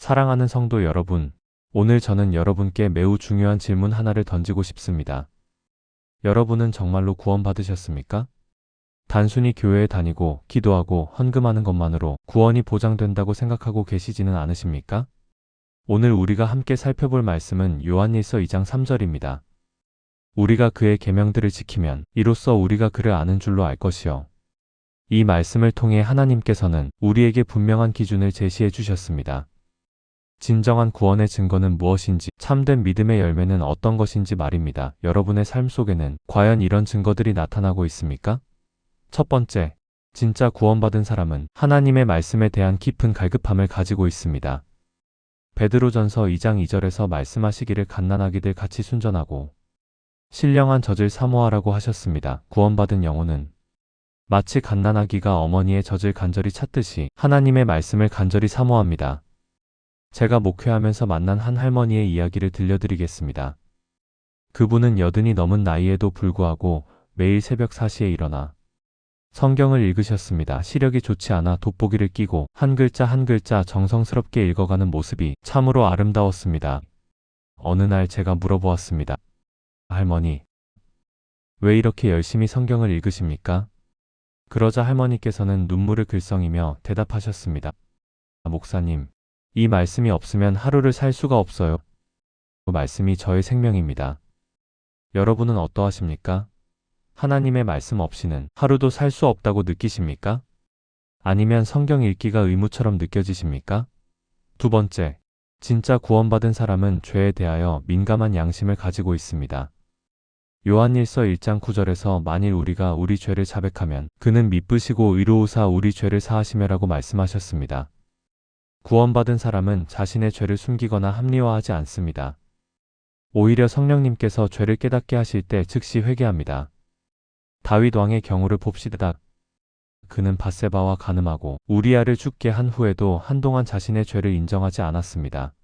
사랑하는 성도 여러분, 오늘 저는 여러분께 매우 중요한 질문 하나를 던지고 싶습니다. 여러분은 정말로 구원받으셨습니까? 단순히 교회에 다니고 기도하고 헌금하는 것만으로 구원이 보장된다고 생각하고 계시지는 않으십니까? 오늘 우리가 함께 살펴볼 말씀은 요한일서 2장 3절입니다. 우리가 그의 계명들을 지키면 이로써 우리가 그를 아는 줄로 알 것이요. 이 말씀을 통해 하나님께서는 우리에게 분명한 기준을 제시해 주셨습니다. 진정한 구원의 증거는 무엇인지, 참된 믿음의 열매는 어떤 것인지 말입니다. 여러분의 삶 속에는 과연 이런 증거들이 나타나고 있습니까? 첫 번째, 진짜 구원받은 사람은 하나님의 말씀에 대한 깊은 갈급함을 가지고 있습니다. 베드로전서 2장 2절에서 말씀하시기를 갓난아기들 같이 순전하고 신령한 젖을 사모하라고 하셨습니다. 구원받은 영혼은 마치 갓난아기가 어머니의 젖을 간절히 찾듯이 하나님의 말씀을 간절히 사모합니다. 제가 목회하면서 만난 한 할머니의 이야기를 들려드리겠습니다. 그분은 여든이 넘은 나이에도 불구하고 매일 새벽 4시에 일어나 성경을 읽으셨습니다. 시력이 좋지 않아 돋보기를 끼고 한 글자 한 글자 정성스럽게 읽어가는 모습이 참으로 아름다웠습니다. 어느 날 제가 물어보았습니다. 할머니, 왜 이렇게 열심히 성경을 읽으십니까? 그러자 할머니께서는 눈물을 글썽이며 대답하셨습니다. 목사님, 이 말씀이 없으면 하루를 살 수가 없어요. 그 말씀이 저의 생명입니다. 여러분은 어떠하십니까? 하나님의 말씀 없이는 하루도 살 수 없다고 느끼십니까? 아니면 성경 읽기가 의무처럼 느껴지십니까? 두 번째, 진짜 구원받은 사람은 죄에 대하여 민감한 양심을 가지고 있습니다. 요한일서 1장 9절에서 만일 우리가 우리 죄를 자백하면 그는 미쁘시고 의로우사 우리 죄를 사하시며라고 말씀하셨습니다. 구원받은 사람은 자신의 죄를 숨기거나 합리화하지 않습니다. 오히려 성령님께서 죄를 깨닫게 하실 때 즉시 회개합니다. 다윗 왕의 경우를 봅시다. 그는 밧세바와 간음하고 우리아를 죽게 한 후에도 한동안 자신의 죄를 인정하지 않았습니다.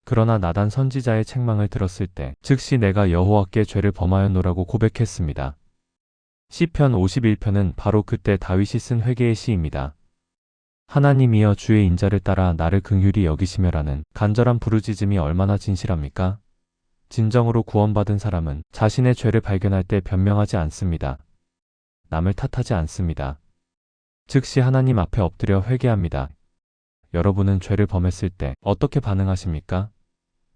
그러나 나단 선지자의 책망을 들었을 때 즉시 내가 여호와께 죄를 범하였노라고 고백했습니다. 시편 51편은 바로 그때 다윗이 쓴 회개의 시입니다. 하나님이여 주의 인자를 따라 나를 긍휼히 여기시며라는 간절한 부르짖음이 얼마나 진실합니까? 진정으로 구원받은 사람은 자신의 죄를 발견할 때 변명하지 않습니다. 남을 탓하지 않습니다. 즉시 하나님 앞에 엎드려 회개합니다. 여러분은 죄를 범했을 때 어떻게 반응하십니까?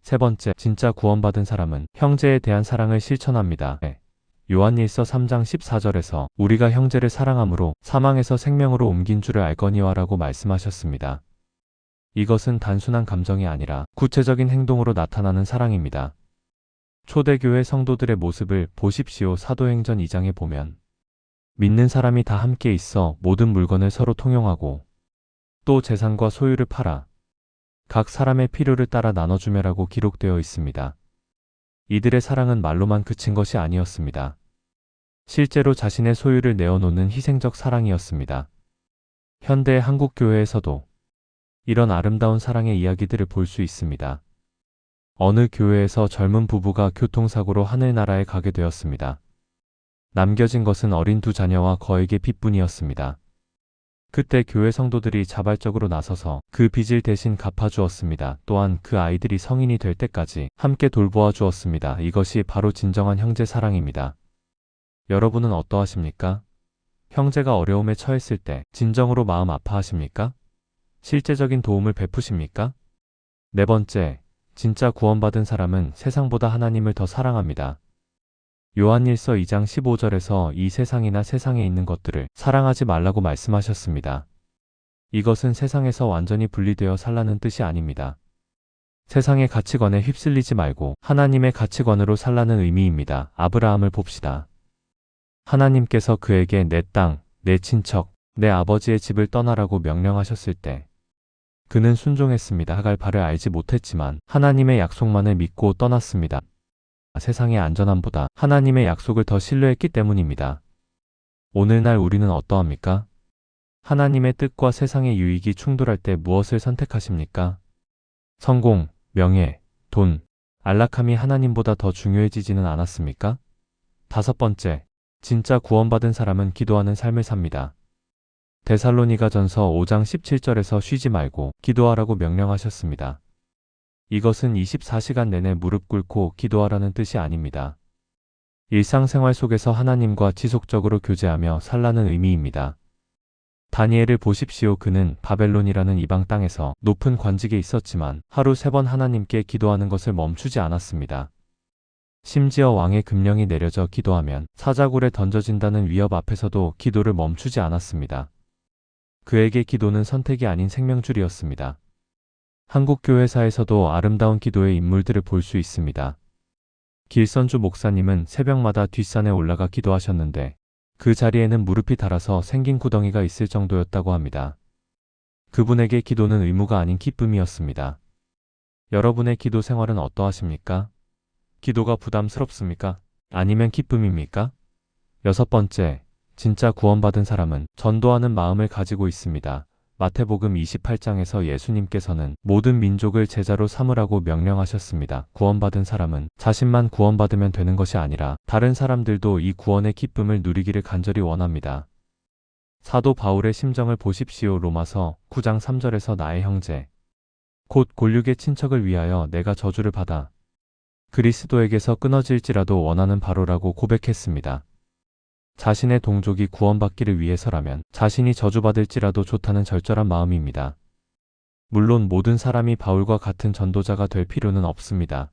세 번째, 진짜 구원받은 사람은 형제에 대한 사랑을 실천합니다. 요한일서 3장 14절에서 우리가 형제를 사랑함으로 사망에서 생명으로 옮긴 줄을 알거니와 라고 말씀하셨습니다. 이것은 단순한 감정이 아니라 구체적인 행동으로 나타나는 사랑입니다. 초대교회 성도들의 모습을 보십시오. 사도행전 2장에 보면 믿는 사람이 다 함께 있어 모든 물건을 서로 통용하고 또 재산과 소유를 팔아 각 사람의 필요를 따라 나눠주며라고 기록되어 있습니다. 이들의 사랑은 말로만 그친 것이 아니었습니다. 실제로 자신의 소유를 내어놓는 희생적 사랑이었습니다. 현대의 한국 교회에서도 이런 아름다운 사랑의 이야기들을 볼 수 있습니다. 어느 교회에서 젊은 부부가 교통사고로 하늘나라에 가게 되었습니다. 남겨진 것은 어린 두 자녀와 거액의 빚뿐이었습니다. 그때 교회 성도들이 자발적으로 나서서 그 빚을 대신 갚아주었습니다. 또한 그 아이들이 성인이 될 때까지 함께 돌보아 주었습니다. 이것이 바로 진정한 형제 사랑입니다. 여러분은 어떠하십니까? 형제가 어려움에 처했을 때 진정으로 마음 아파하십니까? 실제적인 도움을 베푸십니까? 네 번째, 진짜 구원받은 사람은 세상보다 하나님을 더 사랑합니다. 요한일서 2장 15절에서 이 세상이나 세상에 있는 것들을 사랑하지 말라고 말씀하셨습니다. 이것은 세상에서 완전히 분리되어 살라는 뜻이 아닙니다. 세상의 가치관에 휩쓸리지 말고 하나님의 가치관으로 살라는 의미입니다. 아브라함을 봅시다. 하나님께서 그에게 내 땅, 내 친척, 내 아버지의 집을 떠나라고 명령하셨을 때 그는 순종했습니다. 하갈 바를 알지 못했지만 하나님의 약속만을 믿고 떠났습니다. 세상의 안전함보다 하나님의 약속을 더 신뢰했기 때문입니다. 오늘날 우리는 어떠합니까? 하나님의 뜻과 세상의 유익이 충돌할 때 무엇을 선택하십니까? 성공, 명예, 돈, 안락함이 하나님보다 더 중요해지지는 않았습니까? 다섯 번째, 진짜 구원받은 사람은 기도하는 삶을 삽니다. 데살로니가전서 5장 17절에서 쉬지 말고 기도하라고 명령하셨습니다. 이것은 24시간 내내 무릎 꿇고 기도하라는 뜻이 아닙니다. 일상생활 속에서 하나님과 지속적으로 교제하며 살라는 의미입니다. 다니엘을 보십시오. 그는 바벨론이라는 이방 땅에서 높은 관직에 있었지만 하루 3번 하나님께 기도하는 것을 멈추지 않았습니다. 심지어 왕의 금령이 내려져 기도하면 사자굴에 던져진다는 위협 앞에서도 기도를 멈추지 않았습니다. 그에게 기도는 선택이 아닌 생명줄이었습니다. 한국 교회사에서도 아름다운 기도의 인물들을 볼 수 있습니다. 길선주 목사님은 새벽마다 뒷산에 올라가 기도하셨는데 그 자리에는 무릎이 닳아서 생긴 구덩이가 있을 정도였다고 합니다. 그분에게 기도는 의무가 아닌 기쁨이었습니다. 여러분의 기도 생활은 어떠하십니까? 기도가 부담스럽습니까? 아니면 기쁨입니까? 6번째, 진짜 구원받은 사람은 전도하는 마음을 가지고 있습니다. 마태복음 28장에서 예수님께서는 모든 민족을 제자로 삼으라고 명령하셨습니다. 구원받은 사람은 자신만 구원받으면 되는 것이 아니라 다른 사람들도 이 구원의 기쁨을 누리기를 간절히 원합니다. 사도 바울의 심정을 보십시오. 로마서 9장 3절에서 나의 형제, 곧 골육의 친척을 위하여 내가 저주를 받아 그리스도에게서 끊어질지라도 원하는 바로라고 고백했습니다. 자신의 동족이 구원받기를 위해서라면 자신이 저주받을지라도 좋다는 절절한 마음입니다. 물론 모든 사람이 바울과 같은 전도자가 될 필요는 없습니다.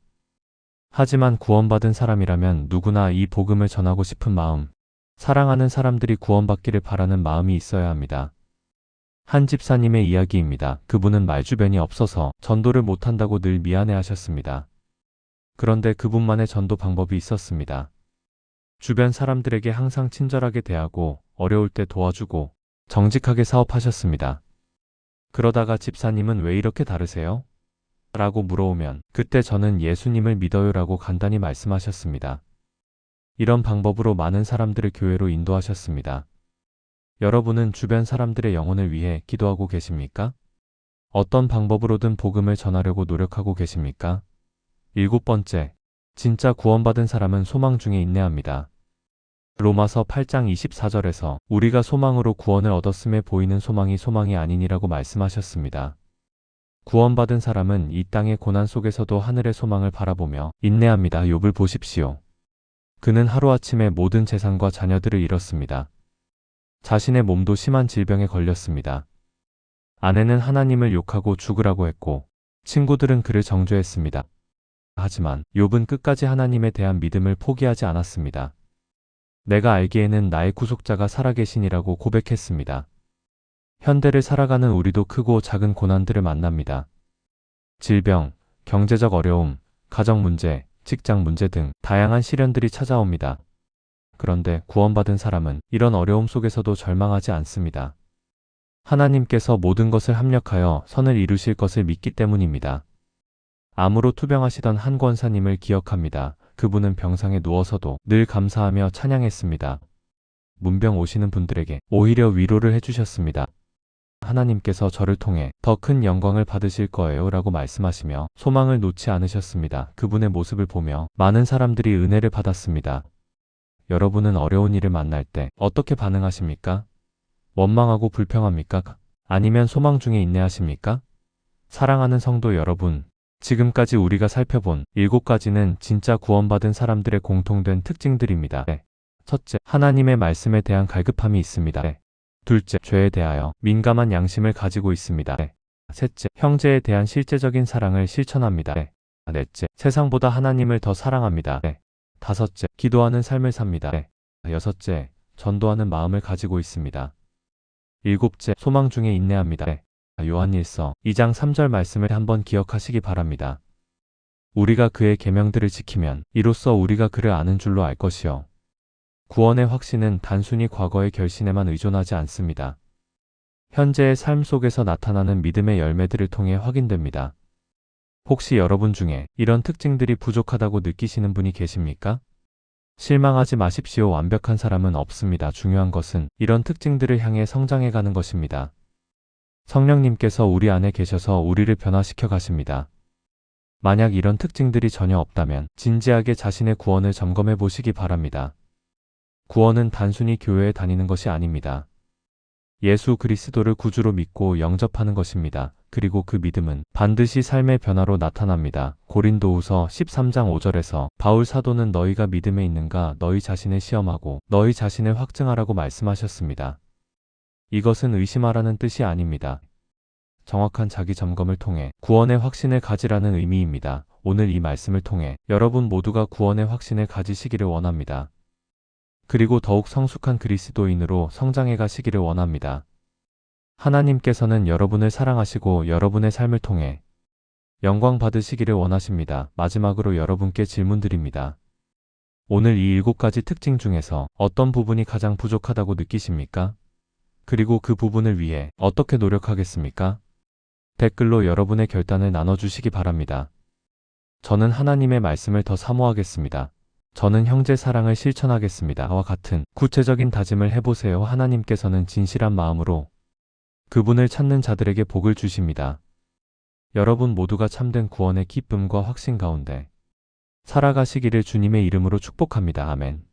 하지만 구원받은 사람이라면 누구나 이 복음을 전하고 싶은 마음, 사랑하는 사람들이 구원받기를 바라는 마음이 있어야 합니다. 한 집사님의 이야기입니다. 그분은 말주변이 없어서 전도를 못한다고 늘 미안해하셨습니다. 그런데 그분만의 전도 방법이 있었습니다. 주변 사람들에게 항상 친절하게 대하고 어려울 때 도와주고 정직하게 사업하셨습니다. 그러다가 집사님은 왜 이렇게 다르세요? 라고 물어오면 그때 저는 예수님을 믿어요 라고 간단히 말씀하셨습니다. 이런 방법으로 많은 사람들을 교회로 인도하셨습니다. 여러분은 주변 사람들의 영혼을 위해 기도하고 계십니까? 어떤 방법으로든 복음을 전하려고 노력하고 계십니까? 7번째, 진짜 구원받은 사람은 소망 중에 인내합니다. 로마서 8장 24절에서 우리가 소망으로 구원을 얻었음에 보이는 소망이 아니니라고 말씀하셨습니다. 구원받은 사람은 이 땅의 고난 속에서도 하늘의 소망을 바라보며 인내합니다. 욥을 보십시오. 그는 하루아침에 모든 재산과 자녀들을 잃었습니다. 자신의 몸도 심한 질병에 걸렸습니다. 아내는 하나님을 욕하고 죽으라고 했고 친구들은 그를 정죄했습니다. 하지만 욥은 끝까지 하나님에 대한 믿음을 포기하지 않았습니다. 내가 알기에는 나의 구속자가 살아계시니라고 고백했습니다. 현대를 살아가는 우리도 크고 작은 고난들을 만납니다. 질병, 경제적 어려움, 가정 문제, 직장 문제 등 다양한 시련들이 찾아옵니다. 그런데 구원받은 사람은 이런 어려움 속에서도 절망하지 않습니다. 하나님께서 모든 것을 합력하여 선을 이루실 것을 믿기 때문입니다. 암으로 투병하시던 한 권사님을 기억합니다. 그분은 병상에 누워서도 늘 감사하며 찬양했습니다. 문병 오시는 분들에게 오히려 위로를 해주셨습니다. 하나님께서 저를 통해 더 큰 영광을 받으실 거예요 라고 말씀하시며 소망을 놓지 않으셨습니다. 그분의 모습을 보며 많은 사람들이 은혜를 받았습니다. 여러분은 어려운 일을 만날 때 어떻게 반응하십니까? 원망하고 불평합니까? 아니면 소망 중에 인내하십니까? 사랑하는 성도 여러분, 지금까지 우리가 살펴본 7가지는 진짜 구원받은 사람들의 공통된 특징들입니다. 첫째, 하나님의 말씀에 대한 갈급함이 있습니다. 둘째, 죄에 대하여 민감한 양심을 가지고 있습니다. 셋째, 형제에 대한 실제적인 사랑을 실천합니다. 넷째, 세상보다 하나님을 더 사랑합니다. 다섯째, 기도하는 삶을 삽니다. 여섯째, 전도하는 마음을 가지고 있습니다. 일곱째, 소망 중에 인내합니다. 요한일서 2장 3절 말씀을 한번 기억하시기 바랍니다. 우리가 그의 계명들을 지키면 이로써 우리가 그를 아는 줄로 알 것이요. 구원의 확신은 단순히 과거의 결신에만 의존하지 않습니다. 현재의 삶 속에서 나타나는 믿음의 열매들을 통해 확인됩니다. 혹시 여러분 중에 이런 특징들이 부족하다고 느끼시는 분이 계십니까? 실망하지 마십시오. 완벽한 사람은 없습니다. 중요한 것은 이런 특징들을 향해 성장해가는 것입니다. 성령님께서 우리 안에 계셔서 우리를 변화시켜 가십니다. 만약 이런 특징들이 전혀 없다면 진지하게 자신의 구원을 점검해 보시기 바랍니다. 구원은 단순히 교회에 다니는 것이 아닙니다. 예수 그리스도를 구주로 믿고 영접하는 것입니다. 그리고 그 믿음은 반드시 삶의 변화로 나타납니다. 고린도후서 13장 5절에서 바울 사도는 너희가 믿음에 있는가 너희 자신을 시험하고 너희 자신을 확증하라고 말씀하셨습니다. 이것은 의심하라는 뜻이 아닙니다. 정확한 자기 점검을 통해 구원의 확신을 가지라는 의미입니다. 오늘 이 말씀을 통해 여러분 모두가 구원의 확신을 가지시기를 원합니다. 그리고 더욱 성숙한 그리스도인으로 성장해 가시기를 원합니다. 하나님께서는 여러분을 사랑하시고 여러분의 삶을 통해 영광 받으시기를 원하십니다. 마지막으로 여러분께 질문드립니다. 오늘 이 7가지 특징 중에서 어떤 부분이 가장 부족하다고 느끼십니까? 그리고 그 부분을 위해 어떻게 노력하겠습니까? 댓글로 여러분의 결단을 나눠주시기 바랍니다. 저는 하나님의 말씀을 더 사모하겠습니다. 저는 형제 사랑을 실천하겠습니다.와 같은 구체적인 다짐을 해보세요. 하나님께서는 진실한 마음으로 그분을 찾는 자들에게 복을 주십니다. 여러분 모두가 참된 구원의 기쁨과 확신 가운데 살아가시기를 주님의 이름으로 축복합니다. 아멘.